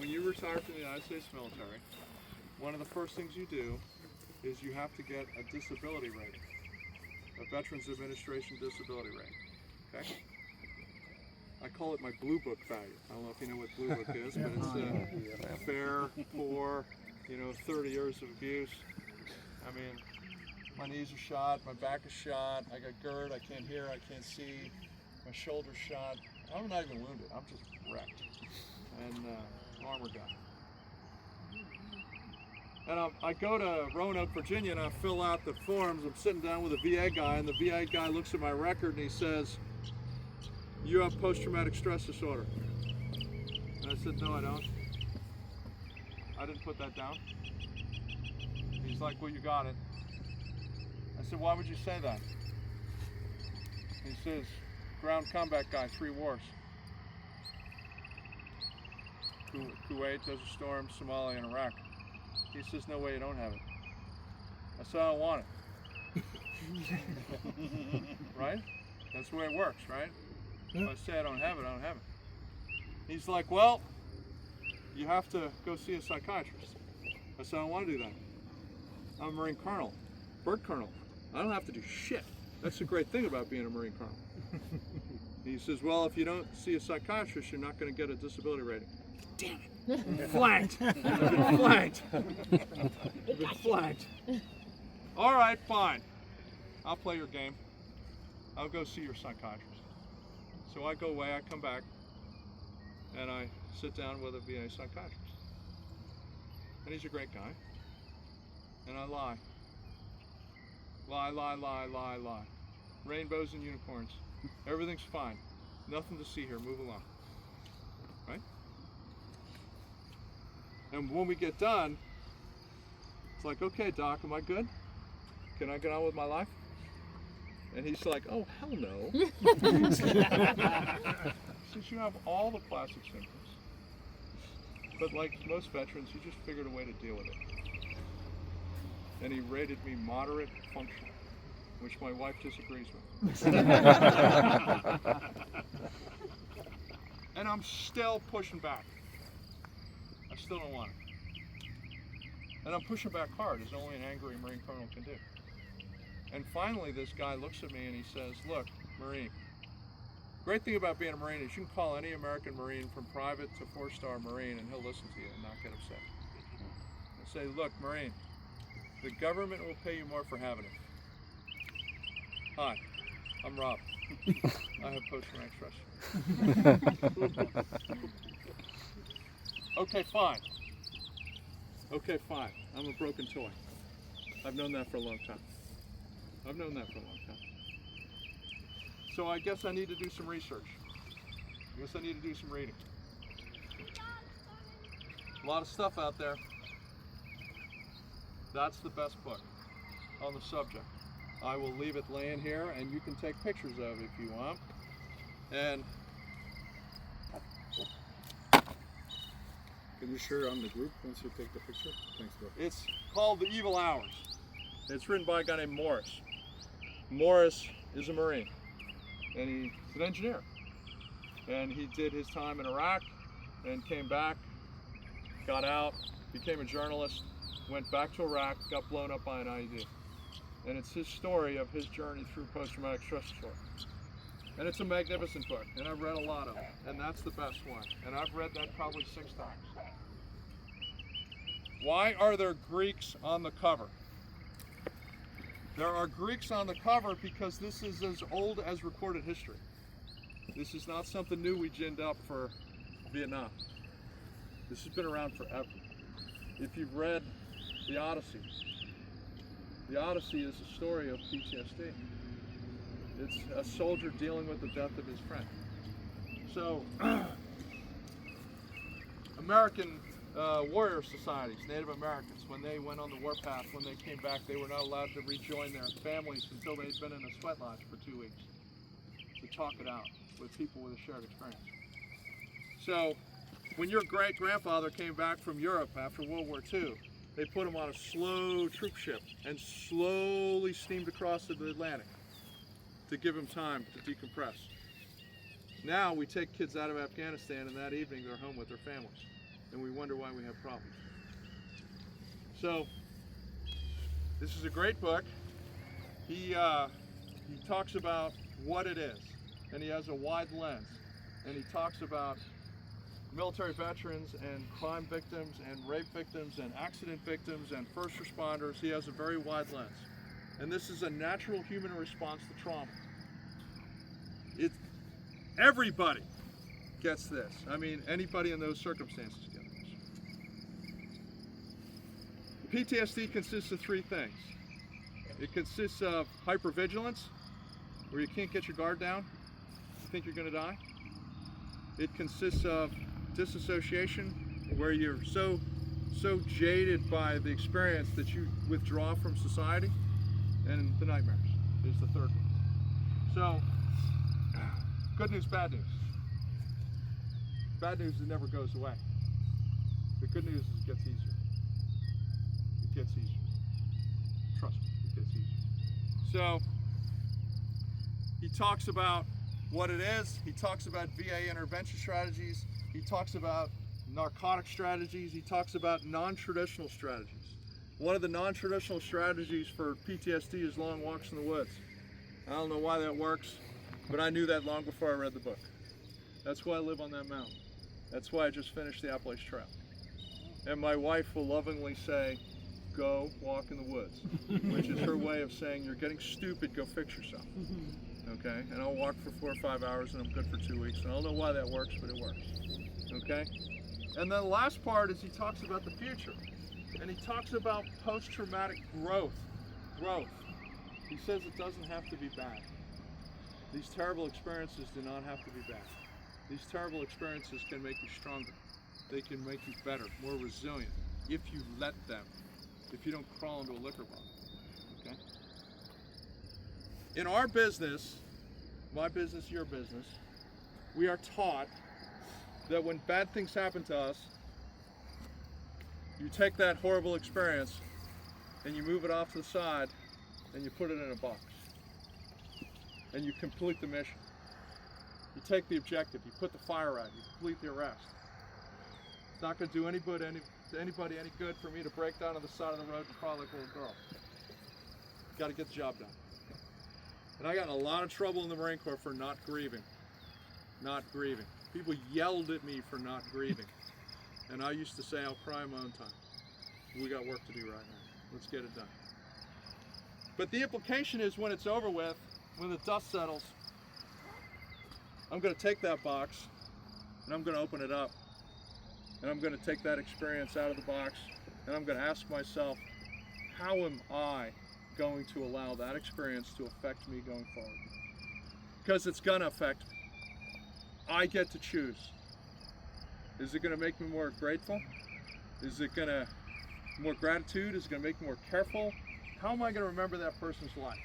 when you retire from the United States military, one of the first things you do is you have to get a disability rating, a Veterans Administration disability rating. Okay? I call it my blue book value. I don't know if you know what blue book is, but it's fair, poor, 30 years of abuse. I mean, my knees are shot, my back is shot, I got GERD, I can't hear, I can't see, my shoulder's shot. I'm not even wounded, I'm just wrecked. And armor guy. And I go to Roanoke, Virginia, and I fill out the forms. I'm sitting down with a VA guy, and the VA guy looks at my record and he says, "You have post-traumatic stress disorder." And I said, "No, I don't. I didn't put that down." He's like, "Well, you got it." I said, "Why would you say that?" He says, "Ground combat guy, 3 wars. Kuwait, Desert Storm, Somalia, and Iraq." He says, "No way you don't have it." I said, "I don't want it." Right? That's the way it works, right? If I say I don't have it, I don't have it. He's like, "Well, you have to go see a psychiatrist." I said, "I don't want to do that. I'm a Marine Colonel, Bird Colonel. I don't have to do shit. That's the great thing about being a Marine Colonel." He says, "Well, if you don't see a psychiatrist, you're not going to get a disability rating." Damn it. Flanked. I've been flanked. I've been flanked. All right, fine. I'll play your game. I'll go see your psychiatrist. So I go away, I come back, and I sit down with a VA psychiatrist. And he's a great guy. And I lie. Lie, lie, lie, lie, lie. Rainbows and unicorns. Everything's fine. Nothing to see here. Move along. Right? And when we get done, it's like, "Okay, Doc, am I good? Can I get on with my life?" And he's like, "Oh, hell no." Since you have all the classic symptoms, but like most veterans, you just figured a way to deal with it. And he rated me moderate functional, which my wife disagrees with. And I'm still pushing back. I still don't want it. And I'm pushing back hard, as only an angry Marine Colonel can do. And finally, this guy looks at me and he says, "Look, Marine, great thing about being a Marine is you can call any American Marine from private to 4-star Marine and he'll listen to you and not get upset. And say, 'Look, Marine, the government will pay you more for having it. Hi, I'm Rob. I have post-traumatic stress." Okay, fine. Okay, fine. I'm a broken toy. I've known that for a long time. So I guess I need to do some research. I guess I need to do some reading. A lot of stuff out there. That's the best book on the subject. I will leave it laying here and you can take pictures of it if you want. And can you share on the group once you take the picture? Thanks, bro. it's called The Evil Hours. It's written by a guy named Morris. Morris is a Marine and he's an engineer. And he did his time in Iraq and came back, got out, became a journalist, went back to Iraq, got blown up by an IED. And it's his story of his journey through post-traumatic stress disorder. And it's a magnificent book, and I've read a lot of it, and that's the best one. And I've read that probably 6 times. Why are there Greeks on the cover? There are Greeks on the cover because this is as old as recorded history. This is not something new we ginned up for Vietnam. This has been around forever. If you've read the Odyssey is a story of PTSD. It's a soldier dealing with the death of his friend. So, American warrior societies, Native Americans, when they went on the warpath, when they came back, they were not allowed to rejoin their families until they'd been in a sweat lodge for 2 weeks to talk it out with people with a shared experience. So, when your great-grandfather came back from Europe after World War II, they put him on a slow troop ship and slowly steamed across the Atlantic to give him time to decompress. Now we take kids out of Afghanistan and that evening they're home with their families. and we wonder why we have problems. So, this is a great book. He talks about what it is, and he has a wide lens, and he talks about military veterans and crime victims and rape victims and accident victims and first responders. He has a very wide lens. And this is a natural human response to trauma. Everybody gets this. I mean, anybody in those circumstances gets this. PTSD consists of three things. It consists of hypervigilance, where you can't get your guard down, you think you're going to die. It consists of disassociation, where you're so jaded by the experience that you withdraw from society. And the nightmares is the third one. So, good news, bad news. Bad news, it never goes away. The good news is it gets easier. It gets easier. Trust me, it gets easier. So, he talks about what it is. He talks about VA intervention strategies. He talks about narcotic strategies. He talks about non-traditional strategies. One of the non-traditional strategies for PTSD is long walks in the woods. I don't know why that works, but I knew that long before I read the book. That's why I live on that mountain. That's why I just finished the Appalachian Trail. And my wife will lovingly say, go walk in the woods, which is her way of saying, you're getting stupid, go fix yourself. Okay? And I'll walk for 4 or 5 hours and I'm good for 2 weeks. And I don't know why that works, but it works. Okay? And then the last part is he talks about the future. And he talks about post-traumatic growth. He says it doesn't have to be bad. These terrible experiences do not have to be bad. These terrible experiences can make you stronger. They can make you better, more resilient, if you let them. If you don't crawl into a liquor bottle. Okay? In our business, my business, your business, we are taught that when bad things happen to us, you take that horrible experience and you move it off to the side and you put it in a box. And you complete the mission. You take the objective, you put the fire out, you complete the arrest. It's not going to do anybody any good for me to break down on the side of the road and cry like a little girl. Got to get the job done. And I got in a lot of trouble in the Marine Corps for not grieving. Not grieving. People yelled at me for not grieving. And I used to say, I'll cry in my own time. We got work to do right now. Let's get it done. But the implication is when it's over with, when the dust settles, I'm going to take that box and I'm going to open it up. And I'm going to take that experience out of the box and I'm going to ask myself, how am I going to allow that experience to affect me going forward? Because it's going to affect me. I get to choose. Is it going to make me more grateful? Is it going to more gratitude? Is it going to make me more careful? How am I going to remember that person's life?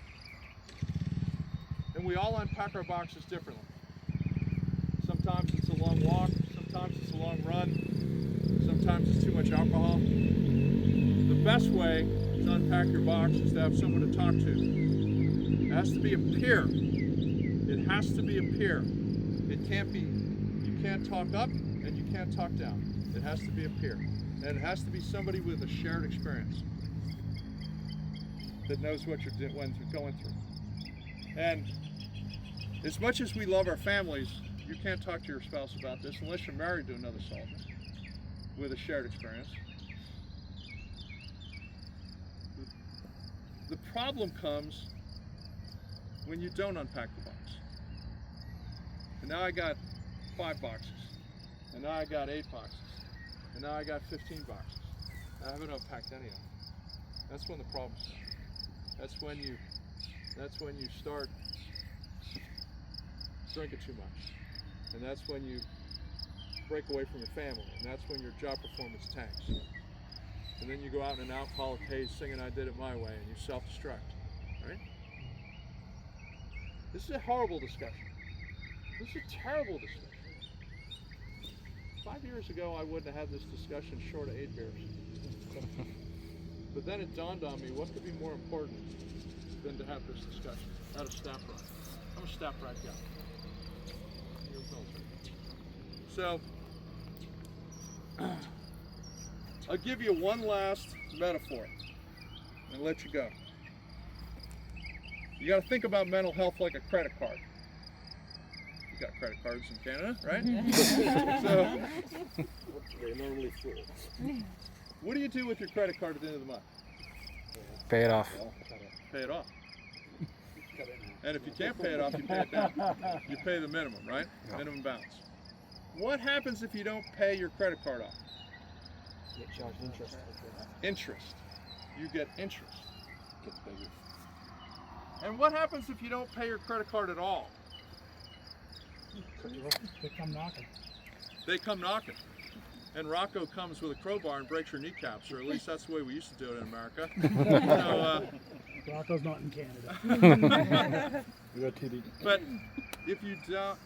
And we all unpack our boxes differently. Sometimes it's a long walk, sometimes it's a long run, sometimes it's too much alcohol. The best way to unpack your box is to have someone to talk to. It has to be a peer. It has to be a peer. It can't be, you can't talk up and you can't talk down. It has to be a peer. And it has to be somebody with a shared experience that knows what you're going through. And as much as we love our families, you can't talk to your spouse about this unless you're married to another soldier with a shared experience. The problem comes when you don't unpack the box. And now I got 5 boxes. And now I got 8 boxes. And now I got 15 boxes. I haven't unpacked any of them. That's when the problems start. That's when you start drinking too much. And that's when you break away from your family. And that's when your job performance tanks. And then you go out in an alcoholic haze singing I Did It My Way and you self-destruct. Right? This is a horrible discussion. This is a terrible discussion. 5 years ago I wouldn't have had this discussion short of 8 beers. But then it dawned on me, what could be more important than to have this discussion at a staff ride? I'm a staff ride guy. So, I'll give you one last metaphor and let you go. You got to think about mental health like a credit card. You got credit cards in Canada, right? So, They're normally full. what do you do with your credit card at the end of the month? Pay it off. Pay it off. And if you can't pay it off, you pay it down. You pay the minimum, right? Yeah. Minimum balance. What happens if you don't pay your credit card off? Get charged interest. Interest. You get interest. And what happens if you don't pay your credit card at all? They come knocking. They come knocking. And Rocco comes with a crowbar and breaks your kneecaps, or at least that's the way we used to do it in America. So, Rocco's not in Canada. We got TD. but if you don't,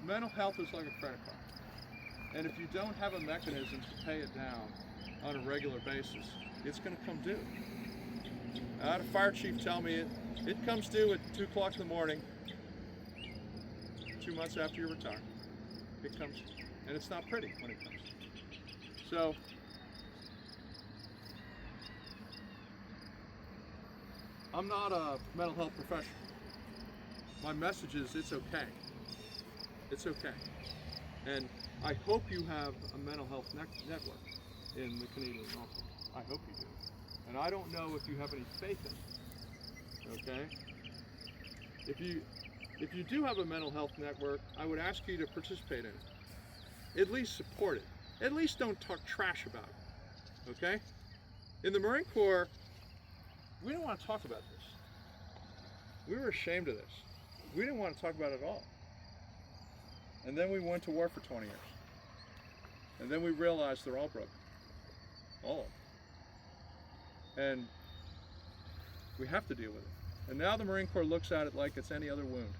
mental health is like a credit card. And if you don't have a mechanism to pay it down on a regular basis, it's going to come due. I had a fire chief tell me it comes due at 2 o'clock in the morning, 2 months after you retire. It comes, and it's not pretty when it comes. So, I'm not a mental health professional. My message is it's okay. It's okay. And I hope you have a mental health network in the Canadian North. I hope you do. And I don't know if you have any faith in it. Okay? If you do have a mental health network, I would ask you to participate in it. At least support it. At least don't talk trash about it. Okay? In the Marine Corps, we didn't want to talk about this. We were ashamed of this. We didn't want to talk about it at all. And then we went to war for 20 years. And then we realized they're all broken. All of them. And we have to deal with it. And now the Marine Corps looks at it like it's any other wound.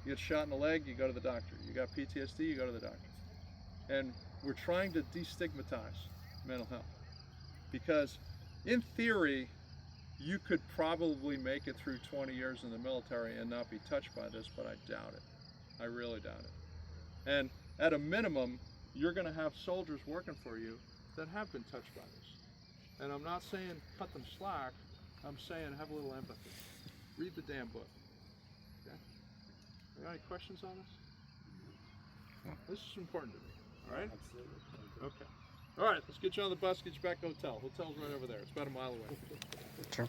You get shot in the leg, you go to the doctor. You got PTSD, you go to the doctor. And we're trying to destigmatize mental health. Because in theory, you could probably make it through 20 years in the military and not be touched by this, but I doubt it. I really doubt it. And at a minimum, you're going to have soldiers working for you that have been touched by this. And I'm not saying cut them slack, I'm saying have a little empathy. Read the damn book. Okay? Are there any questions on this? This is important to me, all right? Absolutely. Okay. All right, let's get you on the bus, get you back to the hotel. Hotel's right over there. It's about a mile away. Sure.